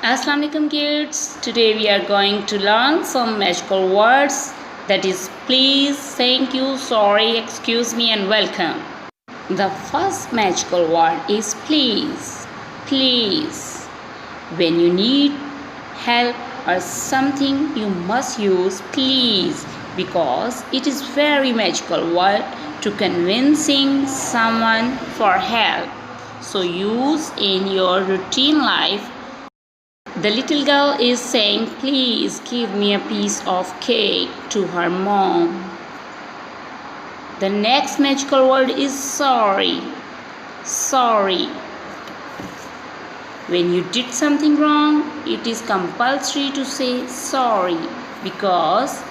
Assalamu alaikum kids. Today we are going to learn some magical words, that is please, thank you, sorry, excuse me and welcome. The first magical word is please. Please. When you need help or something, you must use please because it is very magical word to convincing someone for help. So use in your routine life. The little girl is saying, please give me a piece of cake to her mom. The next magical word is sorry. Sorry. When you did something wrong, it is compulsory to say sorry because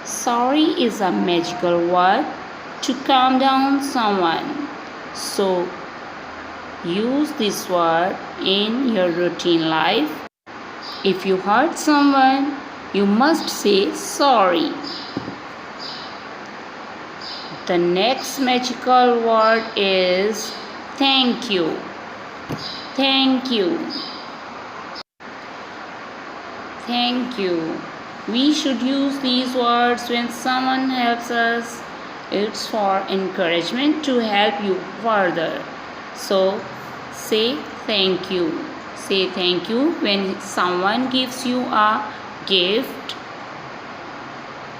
sorry is a magical word to calm down someone. So use this word in your routine life. If you hurt someone, you must say sorry. The next magical word is thank you. Thank you. Thank you. We should use these words when someone helps us. It's for encouragement to help you further. So say thank you. Say thank you when someone gives you a gift.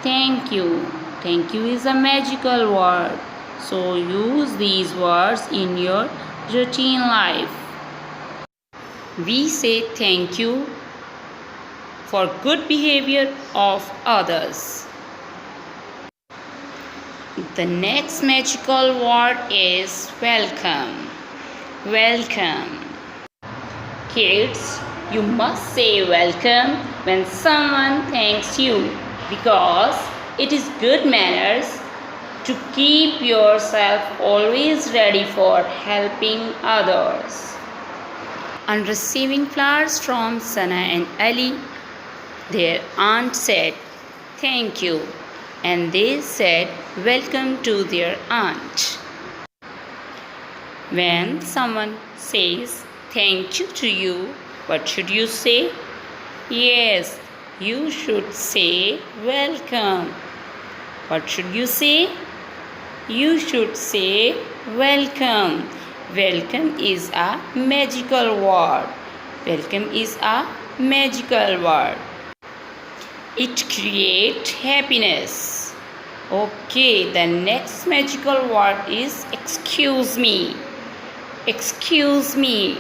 Thank you. Thank you is a magical word. So use these words in your routine life. We say thank you for good behavior of others. The next magical word is welcome. Welcome. Kids, you must say welcome when someone thanks you because it is good manners to keep yourself always ready for helping others. On receiving flowers from Sana and Ali, their aunt said thank you and they said welcome to their aunt. When someone says thank you to you, what should you say? Yes, you should say welcome. What should you say? You should say welcome. Welcome is a magical word. Welcome is a magical word. It creates happiness. Okay, the next magical word is excuse me. Excuse me.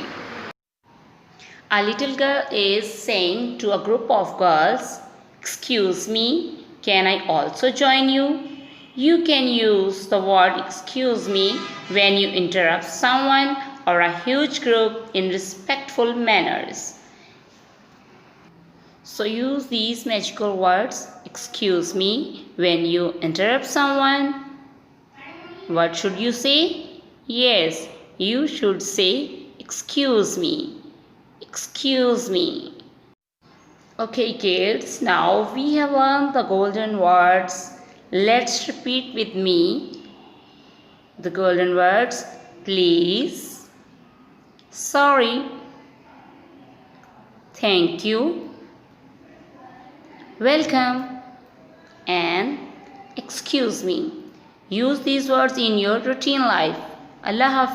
A little girl is saying to a group of girls, excuse me, can I also join you? You can use the word excuse me when you interrupt someone or a huge group in respectful manners. So use these magical words, excuse me, when you interrupt someone. What should you say? Yes, you should say excuse me. Excuse me. Okay kids, now we have learned the golden words. Let's repeat with me the golden words. Please, sorry, thank you, welcome and excuse me. Use these words in your routine life. Allah Hafiz.